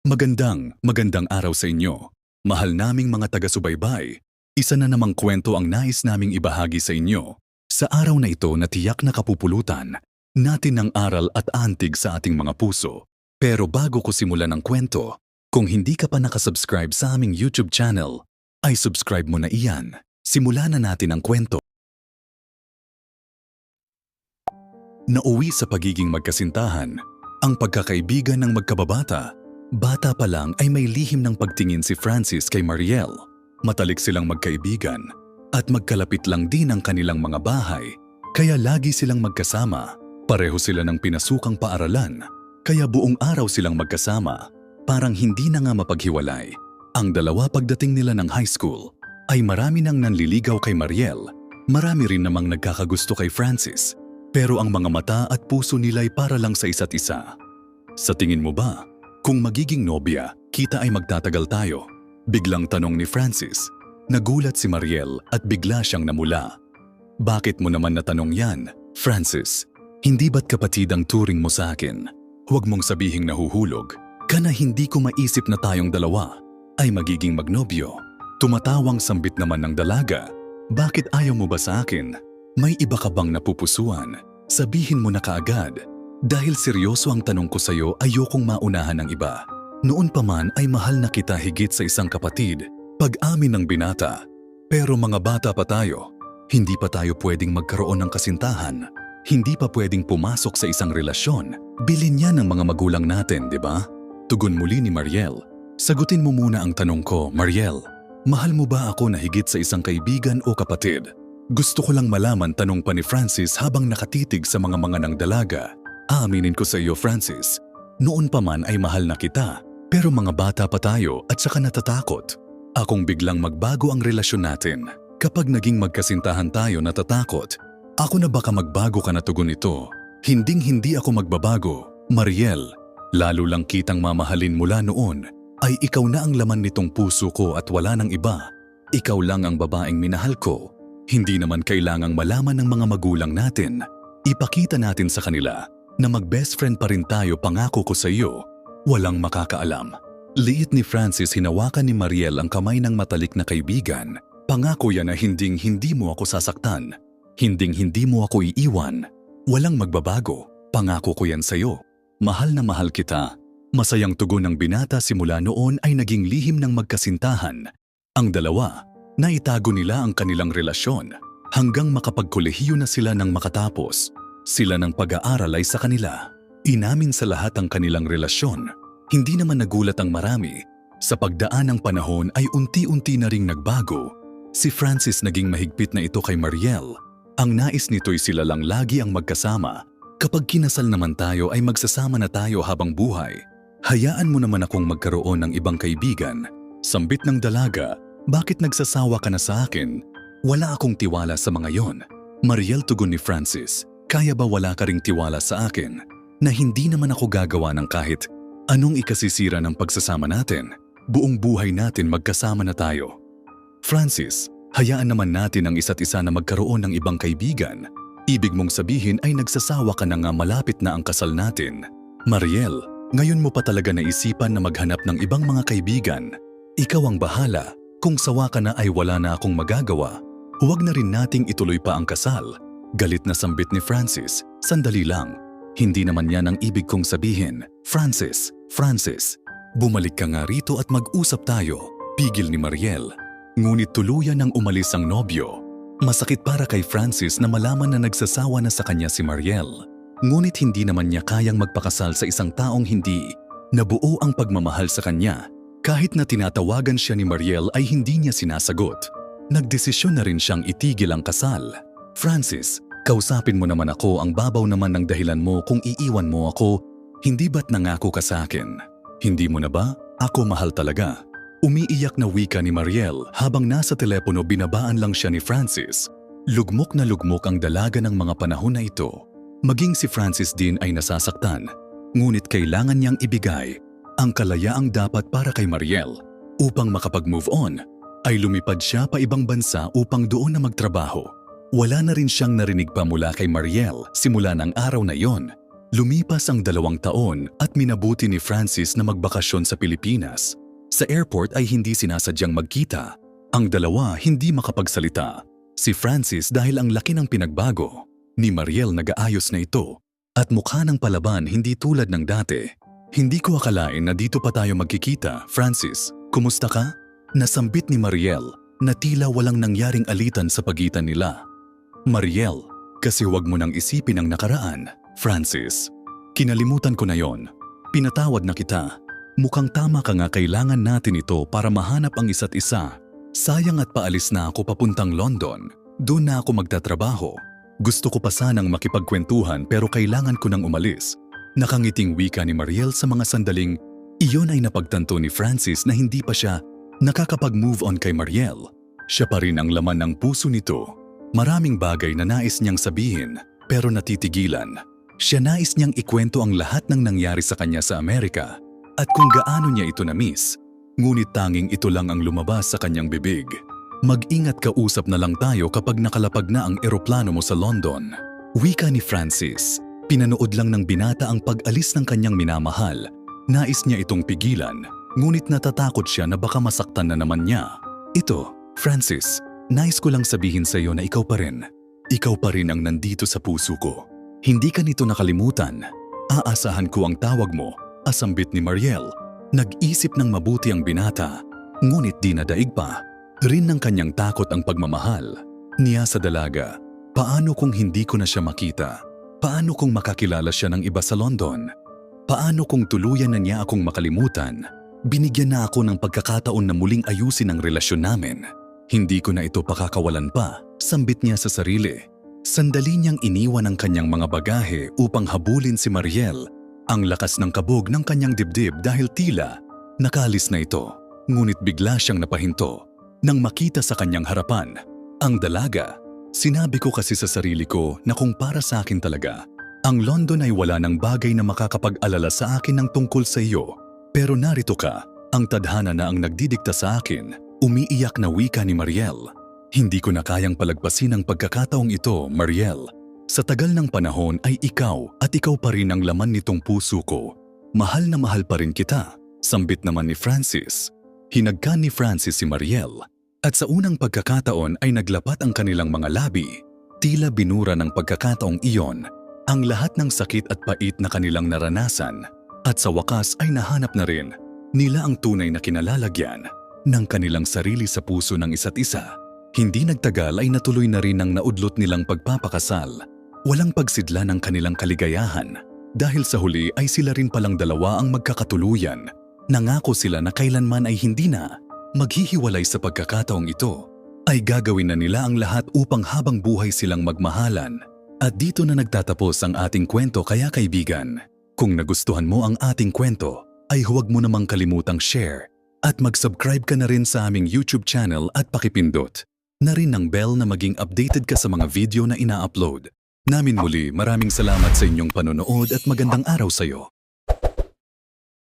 Magandang araw sa inyo. Mahal naming mga taga-subaybay, isa na namang kwento ang nais naming ibahagi sa inyo. Sa araw na ito na tiyak na kapupulutan natin ng aral at antig sa ating mga puso. Pero bago ko simulan ang kwento, kung hindi ka pa nakasubscribe sa aming YouTube channel, ay subscribe mo na iyan. Simulan na natin ang kwento. Nauwi sa pagiging magkasintahan, ang pagkakaibigan ng magkababata. Bata pa lang ay may lihim ng pagtingin si Francis kay Mariel. Matalik silang magkaibigan at magkalapit lang din ang kanilang mga bahay, kaya lagi silang magkasama. Pareho sila ng pinasukang paaralan, kaya buong araw silang magkasama. Parang hindi na nga mapaghiwalay. Ang dalawa pagdating nila ng high school ay marami nang nanliligaw kay Mariel. Marami rin namang nagkakagusto kay Francis, pero ang mga mata at puso nila ay para lang sa isa't isa. Sa tingin mo ba, kung magiging nobya, kita ay magtatagal tayo? Biglang tanong ni Francis. Nagulat si Mariel at bigla siyang namula. Bakit mo naman natanong yan, Francis? Hindi ba't kapatid ang turing mo sa akin? Huwag mong sabihing nahuhulog ka na hindi ko maisip na tayong dalawa ay magiging magnobyo. Tumatawang sambit naman ng dalaga. Bakit ayaw mo ba sa akin? May iba ka bang napupusuan? Sabihin mo na kaagad. Dahil seryoso ang tanong ko sa'yo, ayokong maunahan ng iba. Noon pa man ay mahal na kita higit sa isang kapatid, pag-amin ng binata. Pero mga bata pa tayo, hindi pa tayo pwedeng magkaroon ng kasintahan. Hindi pa pwedeng pumasok sa isang relasyon. Bilin yan ng mga magulang natin, di ba? Tugon muli ni Mariel. Sagutin mo muna ang tanong ko, Mariel. Mahal mo ba ako na higit sa isang kaibigan o kapatid? Gusto ko lang malaman, tanong pa ni Francis habang nakatitig sa mga ng dalaga. Aaminin ko sa iyo, Francis, noon pa man ay mahal na kita, pero mga bata pa tayo at saka natatakot. Akong biglang magbago ang relasyon natin. Kapag naging magkasintahan tayo, natatakot. Ako na baka magbago ka na, tugon ito. Hinding-hindi ako magbabago, Mariel. Lalo lang kitang mamahalin mula noon, ay ikaw na ang laman nitong puso ko at wala nang iba. Ikaw lang ang babaeng minahal ko. Hindi naman kailangang malaman ng mga magulang natin. Ipakita natin sa kanila na mag-best friend pa rin tayo, pangako ko sa iyo. Walang makakaalam. Liit ni Francis, hinawakan ni Mariel ang kamay ng matalik na kaibigan. Pangako yan na hinding-hindi mo ako sasaktan. Hinding-hindi mo ako iiwan. Walang magbabago. Pangako ko yan sa iyo. Mahal na mahal kita. Masayang tugon ng binata. Simula noon ay naging lihim ng magkasintahan. Ang dalawa, naitago nila ang kanilang relasyon hanggang makapagkolehiyo na sila ng makatapos. Sila ng pag-aaral ay sa kanila. Inamin sa lahat ang kanilang relasyon. Hindi naman nagulat ang marami. Sa pagdaan ng panahon ay unti-unti na ring nagbago. Si Francis naging mahigpit na ito kay Mariel. Ang nais nito'y sila lang lagi ang magkasama. Kapag kinasal naman tayo ay magsasama na tayo habang buhay. Hayaan mo naman akong magkaroon ng ibang kaibigan. Sambit ng dalaga, bakit nagsasawa ka na sa akin? Wala akong tiwala sa mga yon. Mariel, tugon ni Francis. Kaya ba wala ka ring tiwala sa akin na hindi naman ako gagawa ng kahit anong ikasisira ng pagsasama natin? Buong buhay natin magkasama na tayo. Francis, hayaan naman natin ang isa't isa na magkaroon ng ibang kaibigan. Ibig mong sabihin ay nagsasawa ka na nga, malapit na ang kasal natin. Mariel, ngayon mo pa talaga naisipan na maghanap ng ibang mga kaibigan. Ikaw ang bahala. Kung sawa ka na ay wala na akong magagawa. Huwag na rin nating ituloy pa ang kasal. Galit na sambit ni Francis. Sandali lang. Hindi naman yan ang ibig kong sabihin. Francis, bumalik ka nga rito at mag-usap tayo. Pigil ni Mariel. Ngunit tuluyan nang umalis ang nobyo. Masakit para kay Francis na malaman na nagsasawa na sa kanya si Mariel. Ngunit hindi naman niya kayang magpakasal sa isang taong hindi nabuo ang pagmamahal sa kanya. Kahit na tinatawagan siya ni Mariel ay hindi niya sinasagot. Nagdesisyon na rin siyang itigil ang kasal. Francis, kausapin mo naman ako, ang babaw naman ng dahilan mo kung iiwan mo ako. Hindi ba't nangako ka sa akin? Hindi mo na ba? Ako mahal talaga. Umiiyak na wika ni Mariel habang nasa telepono. Binabaan lang siya ni Francis. Lugmok na lugmok ang dalaga ng mga panahon na ito. Maging si Francis din ay nasasaktan. Ngunit kailangan niyang ibigay ang kalayaang dapat para kay Mariel. Upang makapag-move on, ay lumipad siya pa ibang bansa upang doon na magtrabaho. Wala na rin siyang narinig pa mula kay Mariel simula ng araw na yon. Lumipas ang 2 taon at minabuti ni Francis na magbakasyon sa Pilipinas. Sa airport ay hindi sinasadyang magkita. Ang dalawa hindi makapagsalita. Si Francis dahil ang laki ng pinagbago. Ni Mariel nag-aayos na ito. At mukha ng palaban hindi tulad ng dati. Hindi ko akalain na dito pa tayo magkikita, Francis. Kumusta ka? Nasambit ni Mariel na tila walang nangyaring alitan sa pagitan nila. Mariel, kasi huwag mo nang isipin ang nakaraan, Francis. Kinalimutan ko na yon. Pinatawad na kita. Mukhang tama ka nga, kailangan natin ito para mahanap ang isa't isa. Sayang at paalis na ako papuntang London. Doon na ako magtatrabaho. Gusto ko pa sanang makipagkwentuhan pero kailangan ko nang umalis. Nakangiting wika ni Mariel sa mga sandaling iyon ay napagtanto ni Francis na hindi pa siya nakakapag-move on kay Mariel. Siya pa rin ang laman ng puso nito. Maraming bagay na nais niyang sabihin pero natitigilan. Siya nais niyang ikwento ang lahat ng nangyari sa kanya sa Amerika at kung gaano niya ito na-miss. Ngunit tanging ito lang ang lumabas sa kanyang bibig. Mag-ingat, kausap na lang tayo kapag nakalapag na ang eroplano mo sa London. Wika ni Francis. Pinanood lang ng binata ang pag-alis ng kanyang minamahal. Nais niya itong pigilan, ngunit natatakot siya na baka masaktan na naman niya. Ito, Francis, nais ko lang sabihin sa iyo na ikaw pa rin. Ikaw pa rin ang nandito sa puso ko. Hindi ka nito nakalimutan. Aasahan ko ang tawag mo, asambit ni Mariel. Nag-isip ng mabuti ang binata, ngunit di nadaig pa. Rin ng kanyang takot ang pagmamahal. Niya sa dalaga, paano kung hindi ko na siya makita? Paano kung makakilala siya ng iba sa London? Paano kung tuluyan na niya akong makalimutan? Binigyan na ako ng pagkakataon na muling ayusin ang relasyon namin. Hindi ko na ito pakakawalan pa, sambit niya sa sarili. Sandali niyang iniwan ang kanyang mga bagahe upang habulin si Mariel. Ang lakas ng kabog ng kanyang dibdib dahil tila nakalis na ito. Ngunit bigla siyang napahinto nang makita sa kanyang harapan ang dalaga. Sinabi ko kasi sa sarili ko na kung para sa akin talaga, ang London ay wala ng bagay na makakapag-alala sa akin ng tungkol sa iyo. Pero narito ka, ang tadhana na ang nagdidikta sa akin, umiiyak na wika ni Mariel. Hindi ko na kayang palagpasin ang pagkakataong ito, Mariel. Sa tagal ng panahon ay ikaw at ikaw pa rin ang laman nitong puso ko. Mahal na mahal pa rin kita, sambit naman ni Francis. Hinagkan ni Francis si Mariel. At sa unang pagkakataon ay naglapat ang kanilang mga labi. Tila binura ng pagkakataong iyon ang lahat ng sakit at pait na kanilang naranasan. At sa wakas ay nahanap na rin nila ang tunay na kinalalagyan ng kanilang sarili sa puso ng isa't isa. Hindi nagtagal ay natuloy na rin ang naudlot nilang pagpapakasal. Walang pagsidla ng kanilang kaligayahan dahil sa huli ay sila rin palang dalawa ang magkakatuluyan. Nangako sila na kailanman ay hindi na maghihiwalay sa pagkakataong ito. Ay gagawin na nila ang lahat upang habang buhay silang magmahalan. At dito na nagtatapos ang ating kwento, kaya kaibigan, kung nagustuhan mo ang ating kwento, ay huwag mo namang kalimutang share at mag-subscribe ka na rin sa aming YouTube channel at pakipindot na rin ng bell na maging updated ka sa mga video na ina-upload namin. Muli, maraming salamat sa inyong panonood at magandang araw sa iyo.